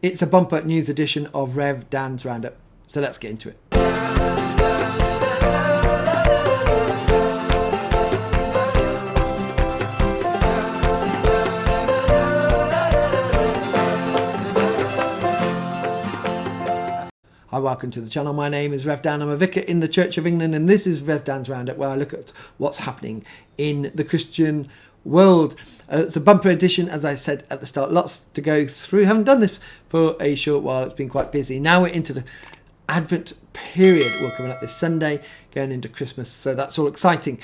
It's a bumper news edition of Rev Dan's Roundup. So let's get into it. Hi, welcome to the channel. My name is Rev Dan. I'm a vicar in the Church of England, and this is Rev Dan's Roundup, where I look at what's happening in the Christian world. It's a bumper edition, as I said at the start. Lots to go through. Haven't done this for a short while. It's been quite busy. Now we're into the Advent period. We're coming up this Sunday, going into Christmas, so that's all exciting.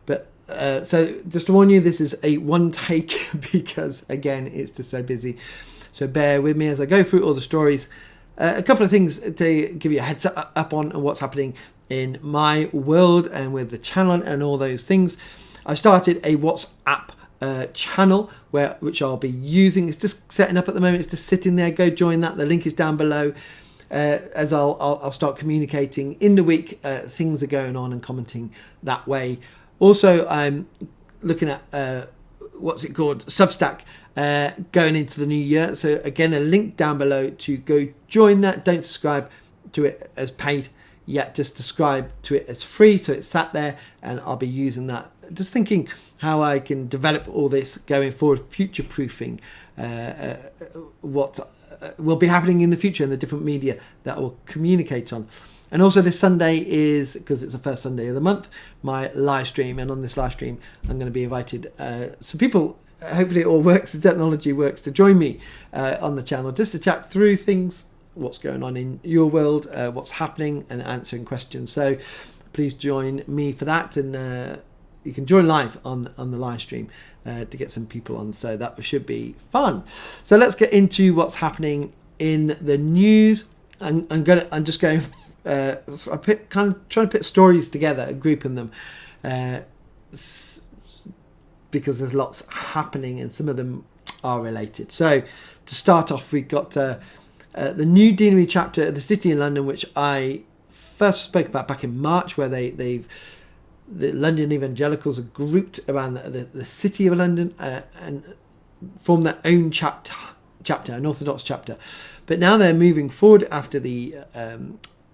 But so just to warn you, this is a one take because, again, it's just so busy. So bear with me as I go through all the stories. A couple of things to give you a heads up on what's happening in my world and with the channel and all those things. I started a WhatsApp channel which I'll be using. It's just setting up at the moment. It's just sitting there. Go join that. The link is down below. As I'll start communicating in the week. Things are going on and commenting that way. Also, I'm looking at what's it called? Substack. Going into the new year. So again, a link down below to go join that. Don't subscribe to it as paid yet, just subscribe to it as free. So it's sat there and I'll be using that. Just thinking how I can develop all this going forward, future proofing what will be happening in the future in the different media that I will communicate on. And also this Sunday is, because it's the first Sunday of the month, my live stream. And on this live stream, I'm going to be invited some people, hopefully it all works, the technology works, to join me on the channel just to chat through things, what's going on in your world, what's happening, and answering questions. So please join me for that. And you can join live on the live stream to get some people on. So that should be fun. So let's get into what's happening in the news. I'm just going... I kind of trying to put stories together and grouping them because there's lots happening and some of them are related. So to start off, we've got the new deanery chapter of the City in London, which I first spoke about back in March, where the London Evangelicals are grouped around the City of London and form their own chapter, an Orthodox chapter. But now they're moving forward after the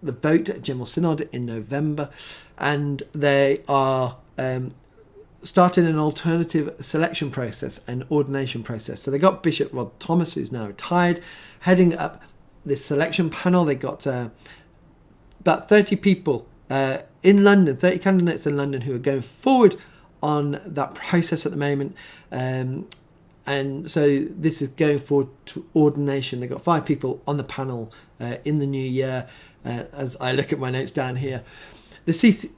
vote at General Synod in November, and they are starting an alternative selection process and ordination process. So they got Bishop Rod Thomas, who's now retired, heading up this selection panel. They got about 30 people in London, 30 candidates in London who are going forward on that process at the moment. And so this is going forward to ordination. They've got 5 people on the panel in the new year. As I look at my notes down here,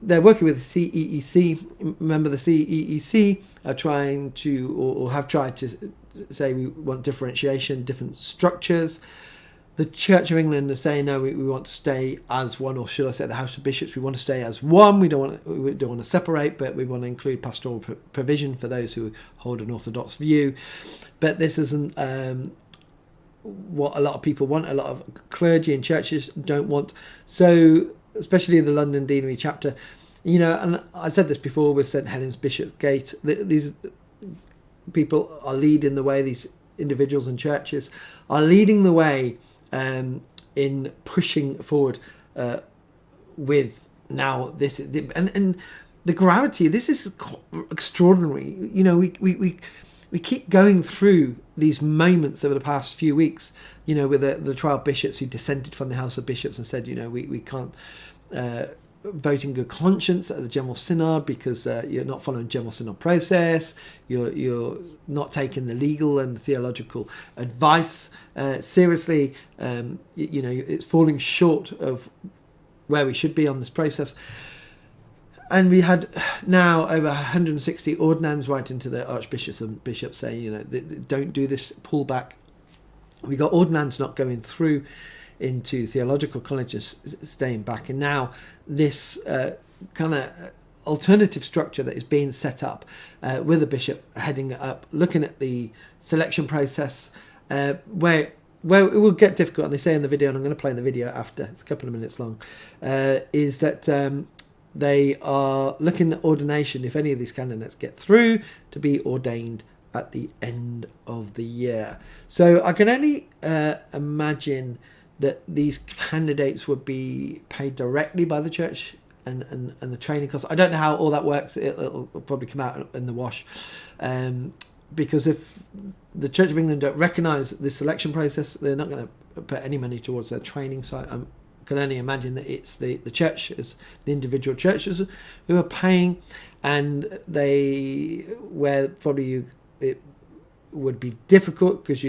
they're working with the CEEC. Remember, the CEEC are trying to, or have tried to say, we want differentiation, different structures. The Church of England are saying, no, we want to stay as one, or should I say the House of Bishops, we want to stay as one. We don't want to separate, but we want to include pastoral provision for those who hold an Orthodox view. But this isn't what a lot of people want. A lot of clergy and churches don't want. So, especially the London Deanery chapter, and I said this before with St Helens Bishopsgate, these people are leading the way. These individuals and churches are leading the way in pushing forward with now this, and the gravity. This is extraordinary. We keep going through these moments over the past few weeks, with the 12 bishops who dissented from the House of Bishops and said, we can't vote in good conscience at the General Synod because you're not following General Synod process, you're not taking the legal and theological advice seriously, it's falling short of where we should be on this process. And we had now over 160 ordinands writing to the archbishops and bishops saying, don't do this, pull back. We got ordinands not going through into theological colleges, staying back. And now this kind of alternative structure that is being set up with a bishop heading it up, looking at the selection process, where it will get difficult. And they say in the video, and I'm going to play in the video after, it's a couple of minutes long, is that they are looking at ordination, if any of these candidates get through, to be ordained at the end of the year. So I can only imagine that these candidates would be paid directly by the church and the training costs. I don't know how all that works. It'll probably come out in the wash. Because if the Church of England don't recognise this selection process, they're not going to put any money towards their training. So I can only imagine that it's the churches, the individual churches who are paying, and where probably it would be difficult because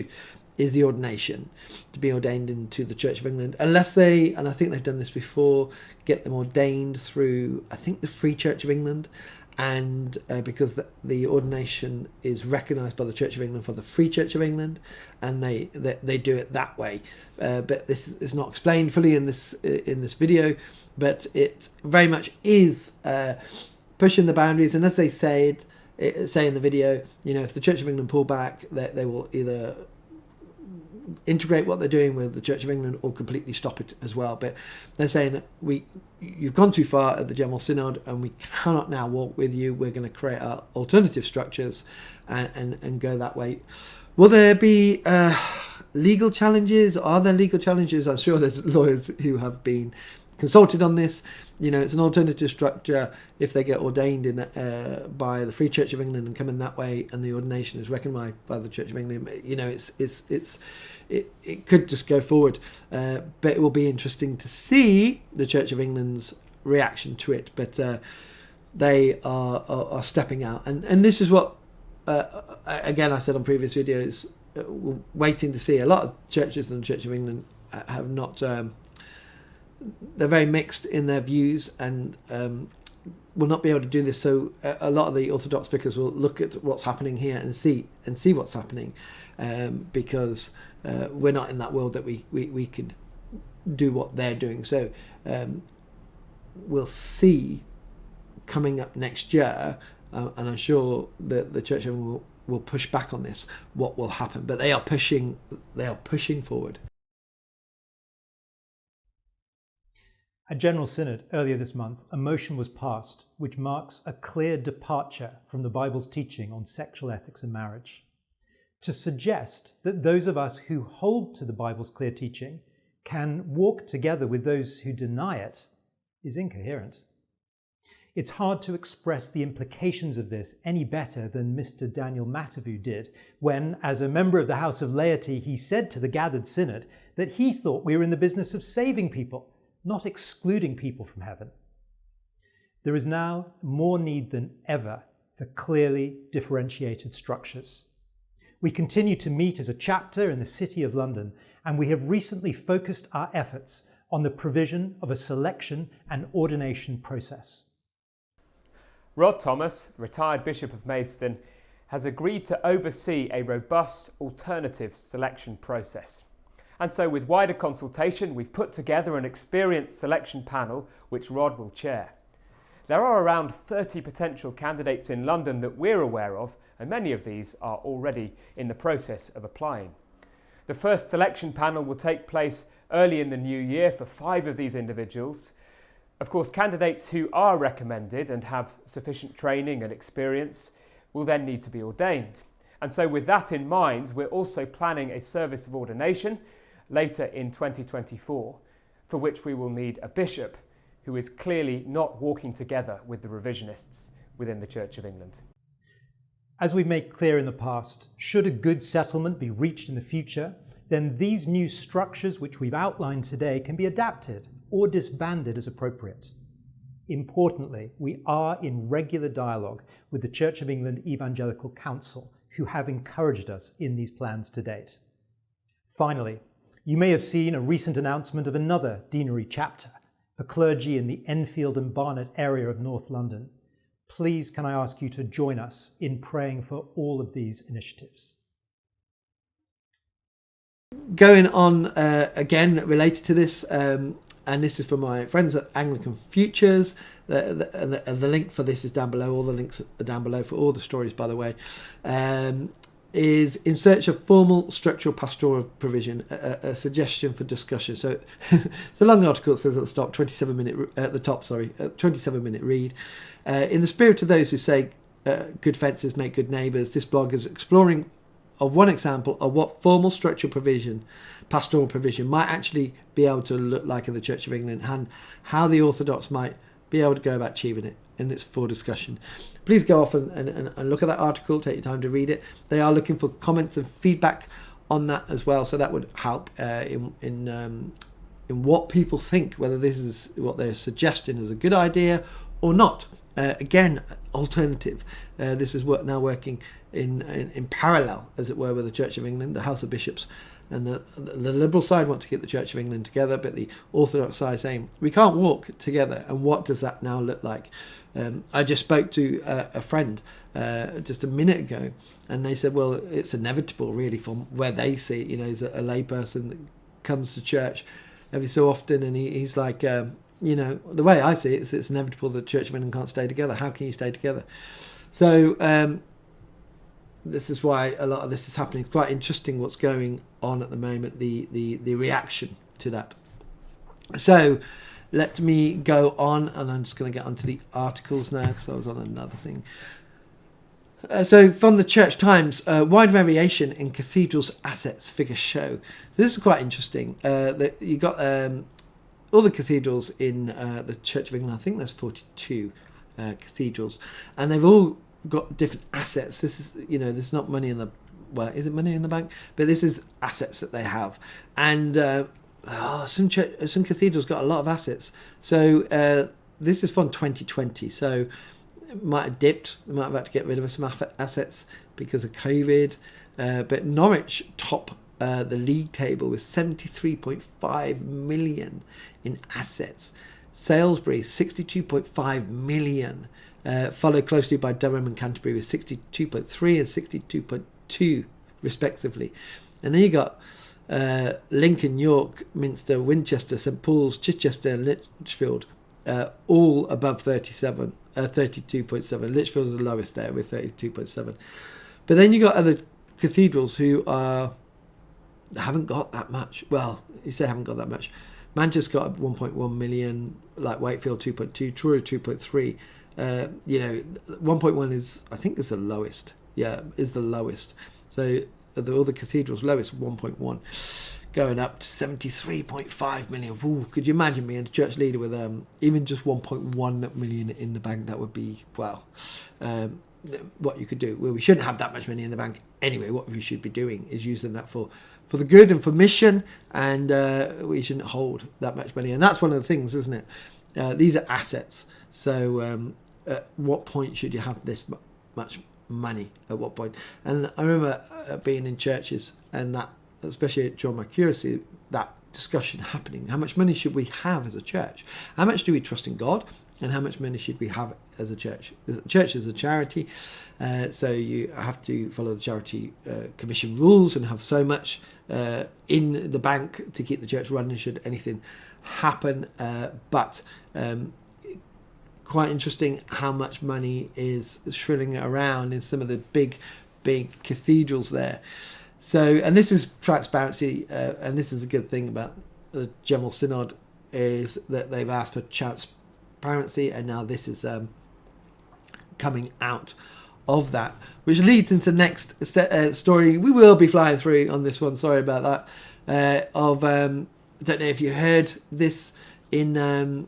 is the ordination, to be ordained into the Church of England, unless they, and I think they've done this before, get them ordained through, I think, the Free Church of England, and because the ordination is recognised by the Church of England for the Free Church of England, and they do it that way. But this is not explained fully in this video, but it very much is pushing the boundaries. And as they say in the video, if the Church of England pull back, they will either integrate what they're doing with the Church of England or completely stop it as well. But they're saying you've gone too far at the General Synod and we cannot now walk with you. We're going to create our alternative structures and go that way. Will there be legal challenges? Are there legal challenges? I'm sure there's lawyers who have been consulted on this. It's an alternative structure. If they get ordained by the Free Church of England and come in that way, and the ordination is recognised by the Church of England, it could just go forward. But it will be interesting to see the Church of England's reaction to it. But they are stepping out, and this is what again I said on previous videos. We're waiting to see. A lot of churches in the Church of England have not. They're very mixed in their views and will not be able to do this. So a lot of the Orthodox vicars will look at what's happening here and see what's happening, because we're not in that world that we can do what they're doing. So we'll see coming up next year, and I'm sure that the Church of England will push back on this, what will happen. But they are pushing forward. At General Synod earlier this month, a motion was passed which marks a clear departure from the Bible's teaching on sexual ethics and marriage. To suggest that those of us who hold to the Bible's clear teaching can walk together with those who deny it is incoherent. It's hard to express the implications of this any better than Mr. Daniel Matavu did when, as a member of the House of Laity, he said to the gathered synod that he thought we were in the business of saving people, not excluding people from heaven. There is now more need than ever for clearly differentiated structures. We continue to meet as a chapter in the City of London, and we have recently focused our efforts on the provision of a selection and ordination process. Rod Thomas, retired Bishop of Maidstone, has agreed to oversee a robust alternative selection process. And so with wider consultation, we've put together an experienced selection panel which Rod will chair. There are around 30 potential candidates in London that we're aware of, and many of these are already in the process of applying. The first selection panel will take place early in the new year for 5 of these individuals. Of course, candidates who are recommended and have sufficient training and experience will then need to be ordained. And so with that in mind, we're also planning a service of ordination later in 2024, for which we will need a bishop who is clearly not walking together with the revisionists within the Church of England. As we've made clear in the past, should a good settlement be reached in the future, then these new structures which we've outlined today can be adapted or disbanded as appropriate. Importantly, we are in regular dialogue with the Church of England Evangelical Council, who have encouraged us in these plans to date. Finally, you may have seen a recent announcement of another deanery chapter for clergy in the Enfield and Barnet area of North London. Please can I ask you to join us in praying for all of these initiatives. Going on again related to this, and this is for my friends at Anglican Futures. The link for this is down below. All the links are down below for all the stories, by the way. Is in search of formal structural pastoral provision, a suggestion for discussion. So it's a long article. It says at the top, 27 minute read. In the spirit of those who say good fences make good neighbours. This blog is exploring one example of what formal structural provision, pastoral provision, might actually be able to look like in the Church of England, and how the Orthodox might be able to go about achieving it. And it's for discussion. Please go off and look at that article, take your time to read it. They are looking for comments and feedback on that as well, so that would help in what people think, whether this is what they're suggesting is a good idea or not. Again, alternative. This is now working in parallel, as it were, with the Church of England, the House of Bishops, and the Liberal side want to get the Church of England together, but the Orthodox side saying we can't walk together. And what does that now look like? I just spoke to a friend just a minute ago, and they said, well, it's inevitable, really, from where they see it. He's a lay person that comes to church every so often, and he's like, the way I see it is it's inevitable that the Church of England can't stay together. How can you stay together? So this is why a lot of this is happening. It's quite interesting what's going on at the moment, the reaction to that. So let me go on, and I'm just going to get onto the articles now because I was on another thing. So from the Church Times, wide variation in cathedrals' assets, figures show. So this is quite interesting. You got all the cathedrals in the Church of England. I think there's 42 cathedrals, and they've all got different assets. This is, there's not money in the, well, is it money in the bank? But this is assets that they have, and some cathedrals got a lot of assets. So this is from 2020. So it might have dipped. We might have had to get rid of some assets because of COVID. But Norwich top the league table with 73.5 million in assets. Salisbury 62.5 million. Followed closely by Durham and Canterbury with 62.3 and 62.2 respectively. And then you got Lincoln, York, Minster, Winchester, St Paul's, Chichester and Lichfield, all above 32.7. Lichfield is the lowest there with 32.7. But then you got other cathedrals who haven't got that much. Well, you say haven't got that much. Manchester got 1.1 million, like Wakefield 2.2, Truro 2.3. 1.1 is, I think, is the lowest. Yeah, is the lowest. So all the cathedrals lowest 1.1, going up to 73.5 million. Ooh, could you imagine being a church leader with even just 1.1 million in the bank? That would be, well, what you could do. Well, we shouldn't have that much money in the bank anyway. What we should be doing is using that for the good and for mission, and we shouldn't hold that much money. And that's one of the things, isn't it? These are assets. So at what point should you have this much money? At what point? And I remember being in churches, and that, especially during my curacy, that discussion happening. How much money should we have as a church? How much do we trust in God? And how much money should we have as a church? The church is a charity, so you have to follow the charity commission rules and have so much in the bank to keep the church running should anything happen. But quite interesting how much money is shrilling around in some of the big cathedrals there. So, and this is transparency, and this is a good thing about the General Synod, is that they've asked for transparency, and now this is coming out of that, which leads into the next story. We will be flying through on this one, sorry about that, I don't know if you heard this in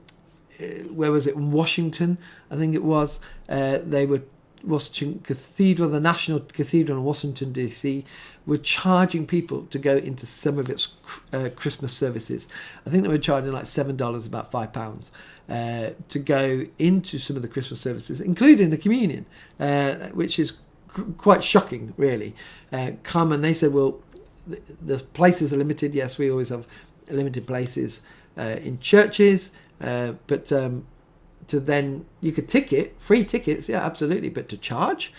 where was it, in Washington, I think it was. They were, Washington Cathedral, the National Cathedral in Washington DC, were charging people to go into some of its Christmas services. I think they were charging like $7, about £5, to go into some of the Christmas services, including the communion, which is quite shocking, really. Come, and they said, well, the places are limited. Yes, we always have limited places in churches, but to then, you could free tickets, yeah, absolutely, but to charge?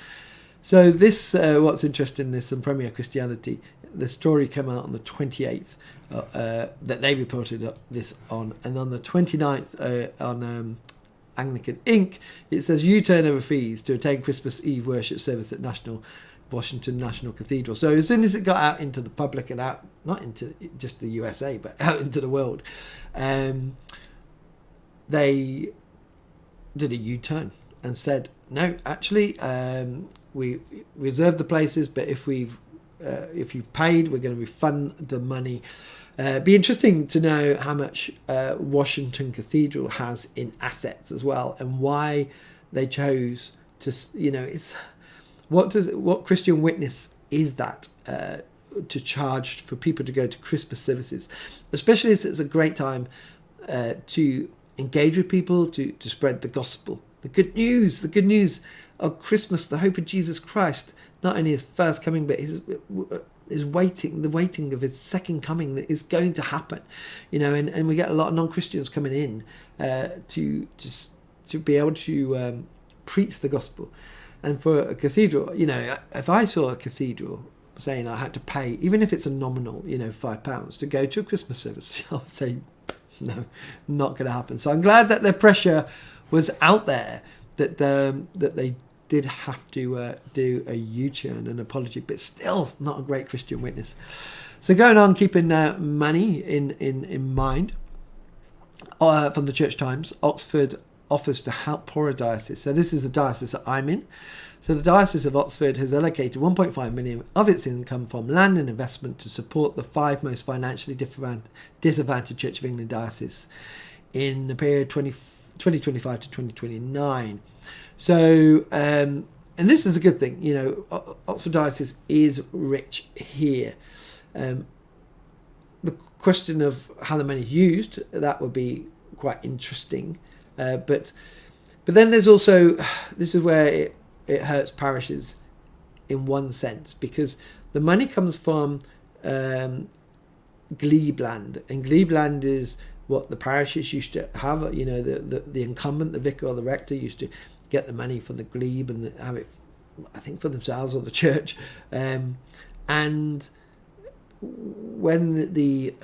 So this, what's interesting in this, on Premier Christianity, the story came out on the 28th, that they reported this on, and on the 29th on Anglican Inc., it says U-turn over fees to attend Christmas Eve worship service at Washington National Cathedral. So as soon as it got out into the public and out, not into just the USA, but out into the world, they did a U-turn and said, no, actually, we reserve the places, but if you've paid, we're going to refund the money. Be interesting to know how much Washington Cathedral has in assets as well, and why they chose to, it's what Christian witness is that to charge for people to go to Christmas services, especially as it's a great time to engage with people, to spread the gospel, the good news of Christmas, the hope of Jesus Christ, not only his first coming, but his waiting, the waiting of his second coming that is going to happen, and we get a lot of non-Christians coming in to be able to preach the gospel. And for a cathedral, if I saw a cathedral saying I had to pay, even if it's a nominal, £5 to go to a Christmas service, I'll say, no, not going to happen. So I'm glad that the pressure was out there, that they did have to do a U-turn, an apology, but still not a great Christian witness. So going on, keeping money in mind, from the Church Times, Oxford offers to help poorer dioceses. So this is the diocese that I'm in. So the Diocese of Oxford has allocated 1.5 million of its income from land and investment to support the 5 most financially disadvantaged Church of England dioceses in the period 2025 to 2029. So, and this is a good thing. Oxford Diocese is rich here. The question of how the money is used, that would be quite interesting. But then there's also, this is where it hurts parishes in one sense, because the money comes from glebe-land, and glebe-land is what the parishes used to have. The incumbent, the vicar or the rector, used to get the money from the glebe and have it, I think, for themselves or the church. And when in the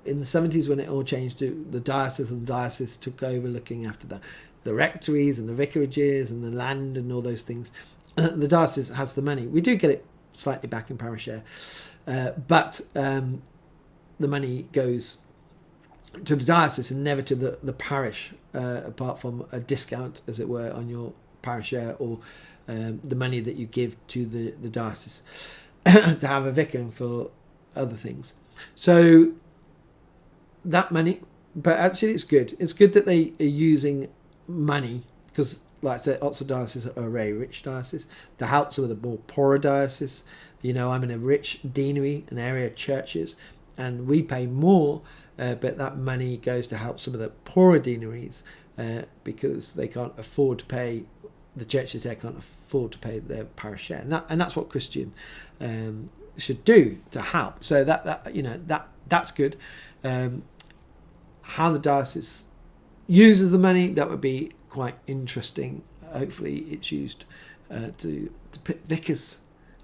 70s, when it all changed to the diocese, and the diocese took over looking after the rectories and the vicarages and the land and all those things, the diocese has the money. We do get it slightly back in parish share, but the money goes to the diocese and never to the parish, apart from a discount, as it were, on your parish share, or the money that you give to the diocese to have a vicar and for other things. So that money, but actually it's good. It's good that they are using money, because, like I said, Oxford Diocese are a very rich diocese, to help some of the more poorer dioceses. I'm in a rich deanery, an area of churches, and we pay more, but that money goes to help some of the poorer deaneries, because they can't afford to pay, the churches there can't afford to pay their parish share, and that's what Christian should do to help. So that's good. How the diocese uses the money, that would be quite interesting. Hopefully it's used to put vicars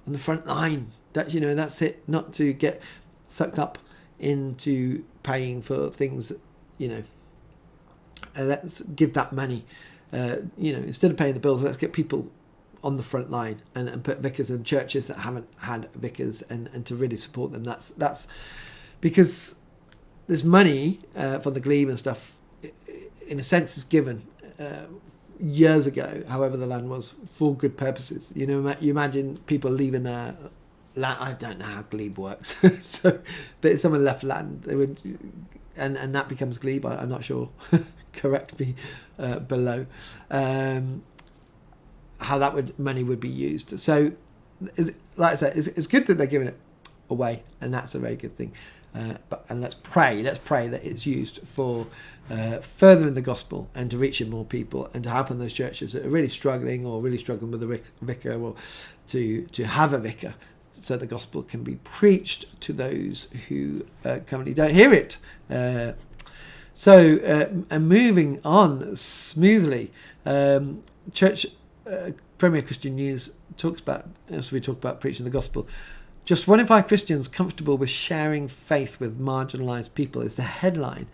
on the front line. That's it, not to get sucked up into paying for things. Let's give that money, instead of paying the bills, let's get people on the front line and put vicars in churches that haven't had vicars, and to really support them. That's because there's money for the glebe and stuff, in a sense, is given years ago, however the land was, for good purposes. You imagine people leaving their land. I don't know how glebe works, so, but if someone left land, they would, and that becomes glebe. I'm not sure. Correct me below. How that money would be used. So, like I said, it's good that they're giving it away, and that's a very good thing. And let's pray that it's used for furthering the gospel and to reaching more people, and to helping those churches that are really struggling, or really struggling with a vicar, or to have a vicar, so the gospel can be preached to those who currently don't hear it. And moving on smoothly, Church Premier Christian News talks about, as we talk about preaching the gospel, just 1 in 5 Christians comfortable with sharing faith with marginalised people is the headline.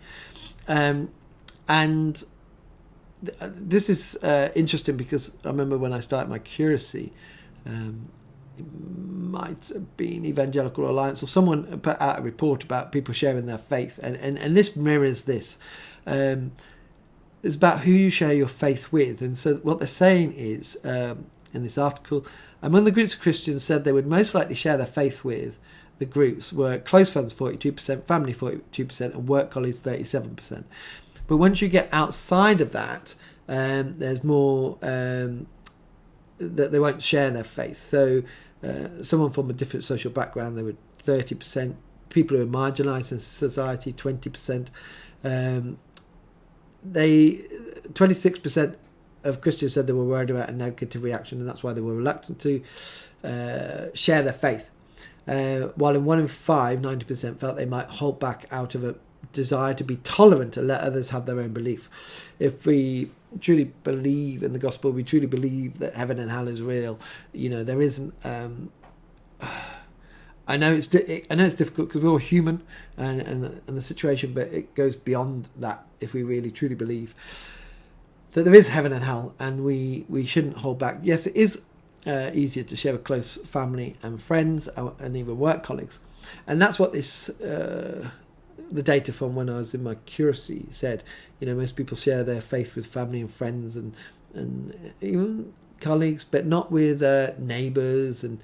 And this is interesting, because I remember when I started my curacy, it might have been Evangelical Alliance or someone put out a report about people sharing their faith, and this mirrors this. it's about who you share your faith with. And so what they're saying is, in this article, among the groups of Christians said they would most likely share their faith with, the groups were close friends 42%, family 42%, and work colleagues 37%. But once you get outside of that, there's more that they won't share their faith. So someone from a different social background, they were 30%. People who are marginalised in society, 20%. 26% of Christians said they were worried about a negative reaction, and that's why they were reluctant to share their faith. While in 1 in 5, 90% felt they might hold back out of a desire to be tolerant and let others have their own belief. If we truly believe in the gospel, we truly believe that heaven and hell is real, there isn't... I know it's difficult because we're all human and the situation, but it goes beyond that if we really truly believe that there is heaven and hell, and we shouldn't hold back. Yes, it is easier to share with close family and friends and even work colleagues, and that's what this the data from when I was in my curacy said. Most people share their faith with family and friends and even colleagues, but not with neighbours and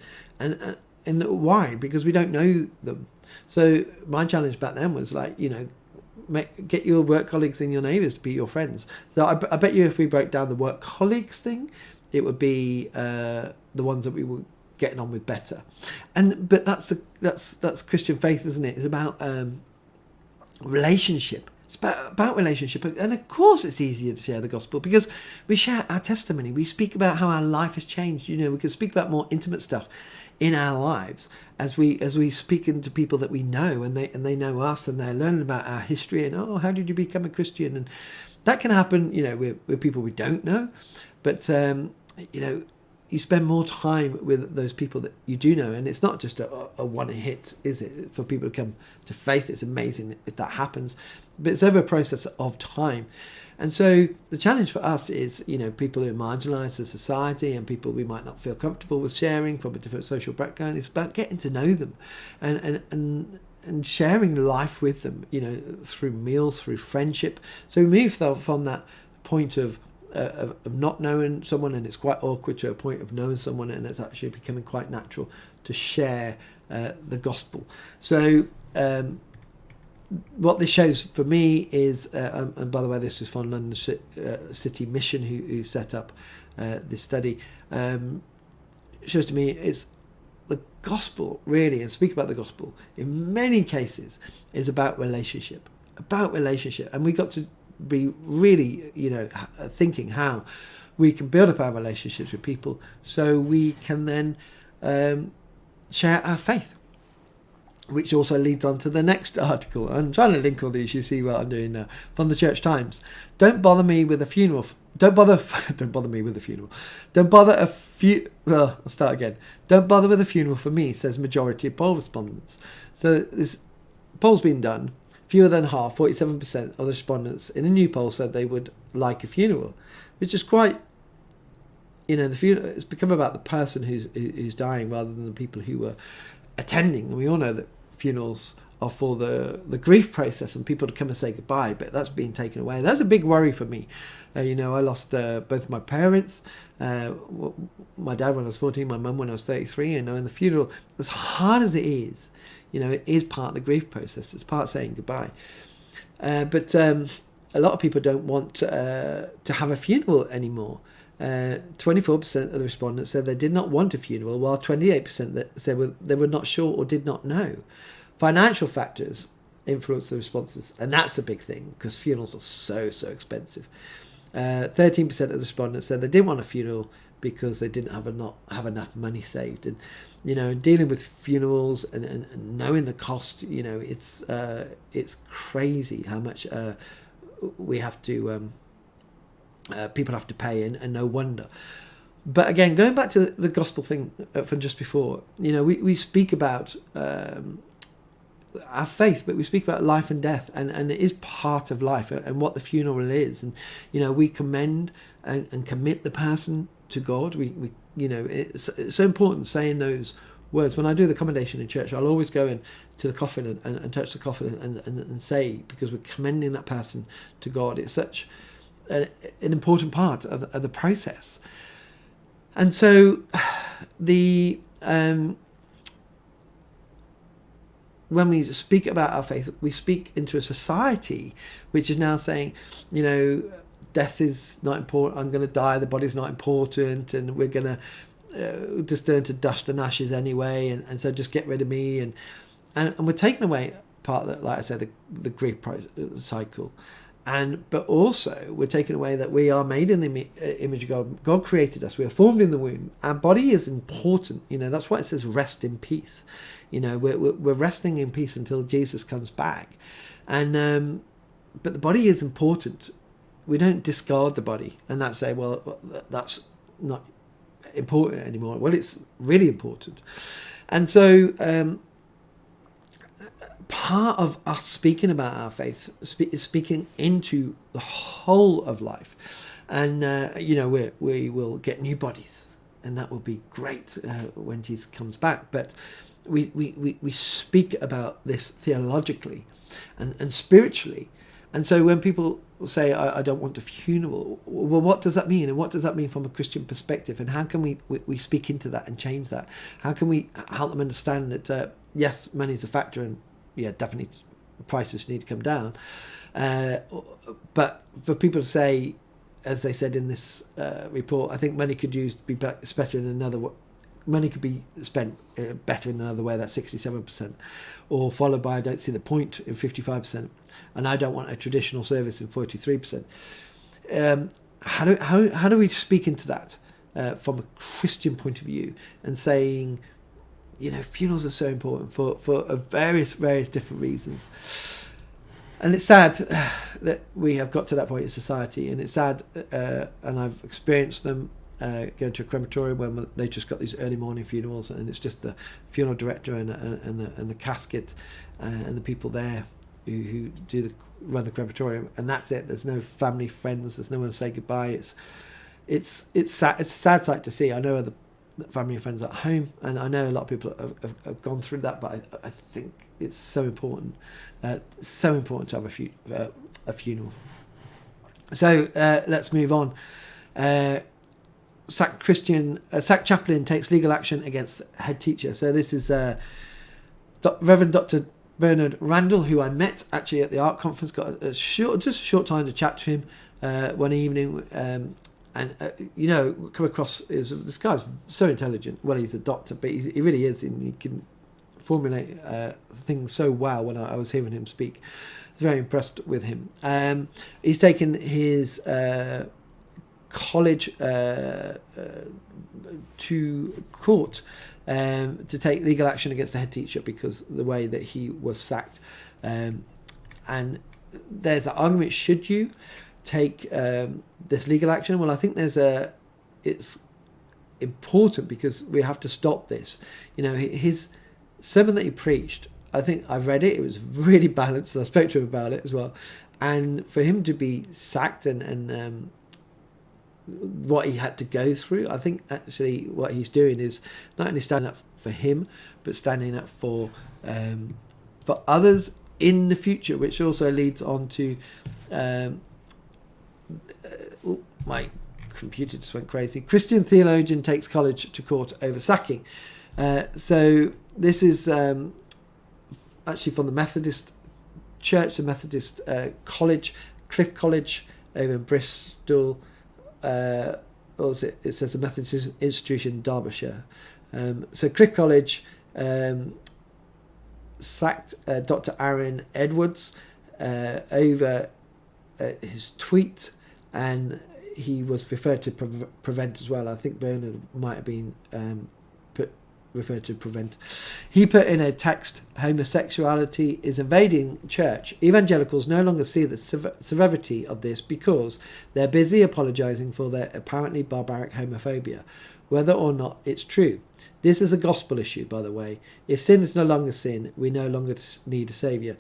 why? Because we don't know them. So my challenge back then was get your work colleagues and your neighbours to be your friends. So I bet you if we broke down the work colleagues thing, it would be the ones that we were getting on with better. But that's Christian faith, isn't it? It's about relationship. It's about relationship. And of course it's easier to share the gospel because we share our testimony. We speak about how our life has changed. We can speak about more intimate stuff in our lives as we speak into people that we know, and they know us, and they're learning about our history and how did you become a Christian, and that can happen with people we don't know, but you spend more time with those people that you do know, and it's not just a one hit, is it, for people to come to faith? It's amazing if that happens, but it's over a process of time. And so the challenge for us is, people who are marginalised in society and people we might not feel comfortable with sharing from a different social background. It's about getting to know them and sharing life with them, through meals, through friendship. So we move from that point of not knowing someone, and it's quite awkward, to a point of knowing someone, and it's actually becoming quite natural to share the gospel. So what this shows for me is, and by the way, this is from London City Mission, who set up this study, shows to me it's the gospel, really, and speak about the gospel in many cases is about relationship, and we got to be really, thinking how we can build up our relationships with people so we can then share our faith. Which also leads on to the next article. I'm trying to link all these. You see what I'm doing now. From the Church Times. Don't bother me with a funeral. Don't bother me with a funeral. Don't bother I'll start again. Don't bother with a funeral for me, says majority of poll respondents. So this poll's been done. Fewer than half, 47% of the respondents in a new poll said they would like a funeral, which is quite, the funeral. It's become about the person who's dying rather than the people who were attending. And we all know that funerals are for the grief process and people to come and say goodbye, but that's being taken away. That's a big worry for me. I lost both my parents, my dad when I was 14, my mum when I was 33, and the funeral, as hard as it is, it is part of the grief process. It's part of saying goodbye. But a lot of people don't want to have a funeral anymore. 24% of the respondents said they did not want a funeral, while 28% said they were not sure or did not know. Financial factors influence the responses, and that's a big thing because funerals are so expensive. 13% of the respondents said they didn't want a funeral because they didn't have enough money saved. And dealing with funerals and knowing the cost, it's crazy how much we have to. People have to pay, and no wonder. But again, going back to the gospel thing from just before, we speak about our faith, but we speak about life and death, and it is part of life and what the funeral is. And we commend and commit the person to God. We it's so important saying those words. When I do the commendation in church, I'll always go in to the coffin and touch the coffin and say, because we're commending that person to God. It's such an important part of the process. And so when we speak about our faith, we speak into a society which is now saying, death is not important, I'm going to die, the body's not important, and we're going to just turn to dust and ashes anyway, and so just get rid of me. And we're taking away part of that, like I said, the grief cycle. But also we're taking away that we are made in the image of God. God created us. We are formed in the womb. Our body is important. That's why it says rest in peace. We're resting in peace until Jesus comes back. And but the body is important. We don't discard the body and not say, well, that's not important anymore. Well, it's really important. And so part of us speaking about our faith is speaking into the whole of life. And, we will get new bodies, and that will be great when Jesus comes back. But we speak about this theologically and spiritually. And so when people say, I don't want a funeral, well, what does that mean? And what does that mean from a Christian perspective? And how can we speak into that and change that? How can we help them understand that, yes, money is a factor, and yeah, definitely prices need to come down. But for people to say, as they said in this report, I think money could be better in another way. Money could be spent better in another way, that's 67%, or followed by I don't see the point in 55%, and I don't want a traditional service in 43%. How do we speak into that from a Christian point of view, and saying, funerals are so important for various different reasons. And it's sad that we have got to that point in society, and it's sad, and I've experienced them going to a crematorium when they just got these early morning funerals, and it's just the funeral director and the casket and the people there who run the crematorium, and that's it. There's no family, friends. There's no one to say goodbye. It's sad. It's a sad sight to see. I know the family and friends at home, and I know a lot of people have gone through that, but I think it's so important. So important to have a funeral. So let's move on. Sacked chaplain takes legal action against head teacher. So this is Reverend Dr. Bernard Randall, who I met actually at the art conference. Got a short time to chat to him one evening, and come across this guy's so intelligent. Well, he's a doctor, but he really is, and he can formulate things so well. When I was hearing him speak, I was very impressed with him. He's taken his college to court to take legal action against the head teacher because the way that he was sacked. And there's an argument: should you take this legal action? Well, I think it's important because we have to stop this. His sermon that he preached, I think I've read it. It was really balanced, and I spoke to him about it as well. And for him to be sacked and what he had to go through, I think actually what he's doing is not only standing up for him, but standing up for others in the future, which also leads on to my computer just went crazy. Christian theologian takes college to court over sacking. So this is actually from the Methodist Church, the Methodist College, Cliff College over in Bristol. It says a Methodist institution in Derbyshire. So Cliff College sacked Dr. Aaron Edwards over his tweet, and he was referred to prevent as well. I think Bernard might have been referred to prevent. He put in a text: homosexuality is invading church. Evangelicals no longer see the severity of this because they're busy apologising for their apparently barbaric homophobia, whether or not it's true. This is a gospel issue, by the way. If sin is no longer sin, we no longer need a saviour.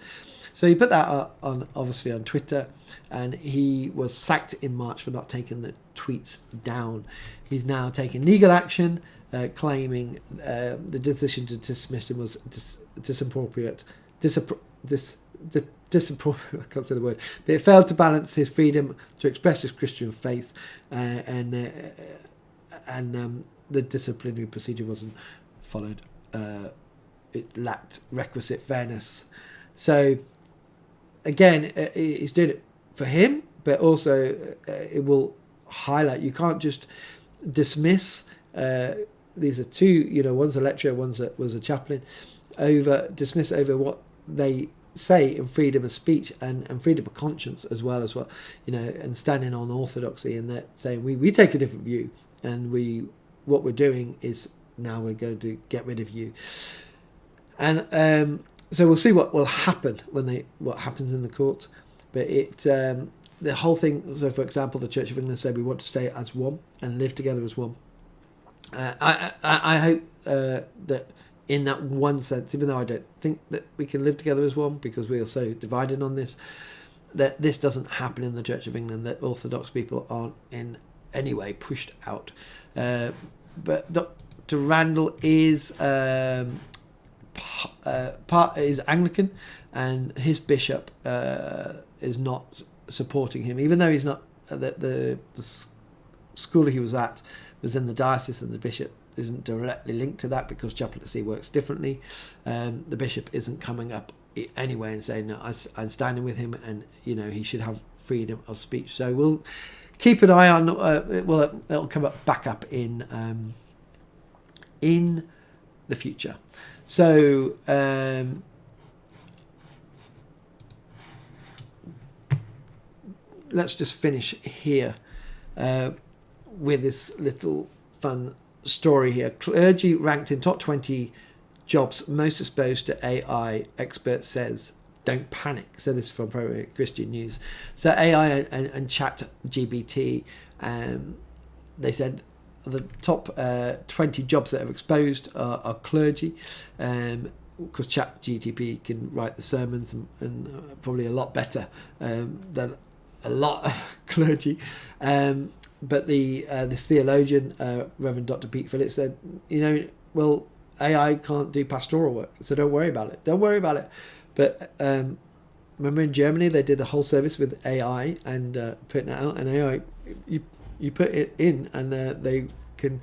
So he put that obviously on Twitter, and he was sacked in March for not taking the tweets down. He's now taking legal action, claiming the decision to dismiss him was disappropriate, I can't say the word, but it failed to balance his freedom to express his Christian faith, and the disciplinary procedure wasn't followed. It lacked requisite fairness. So again, he's doing it for him, but also it will highlight, you can't just dismiss, these are two, one's a lecturer, was a chaplain, dismiss over what they say in freedom of speech and freedom of conscience as well, and standing on orthodoxy, and that saying we take a different view, and what we're doing is now we're going to get rid of you. And so we'll see what will happen what happens in the court. But the whole thing, so for example, the Church of England said we want to stay as one and live together as one. I hope that in that one sense, even though I don't think that we can live together as one because we are so divided on this, that this doesn't happen in the Church of England, that Orthodox people aren't in any way pushed out. But Dr. Randall is is Anglican, and his bishop is not supporting him, even though he's not. The school he was at was in the diocese, and the bishop isn't directly linked to that because chaplaincy works differently. The bishop isn't coming up anyway and saying, no, I'm standing with him, and he should have freedom of speech. So we'll keep an eye on. It'll come back up in the future. So let's just finish here with this little fun story here. Clergy ranked in top 20 jobs most exposed to AI, expert says. Don't panic. So this is from Pro Christian News. So AI and Chat GPT, they said the top 20 jobs that are exposed are clergy, because Chat GPT can write the sermons and probably a lot better than a lot of clergy. But this theologian, Reverend Dr. Pete Phillips, said, well, AI can't do pastoral work, so don't worry about it. Don't worry about it. But remember in Germany, they did a whole service with AI and putting it out, and AI, you put it in and they can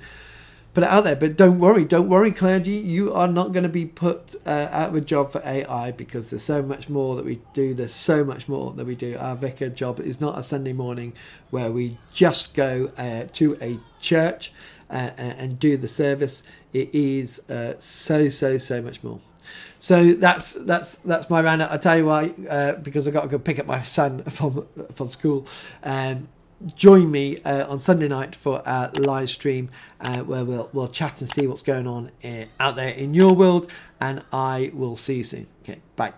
put it out there. But don't worry, clergy, you are not going to be put out of a job for AI, because there's so much more that we do. Our vicar job is not a Sunday morning where we just go to a church and do the service. It is so much more. So that's my roundup. I tell you why, because I got to go pick up my son from school. Join me on Sunday night for our live stream where we'll chat and see what's going on out there in your world, and I will see you soon. Okay, bye.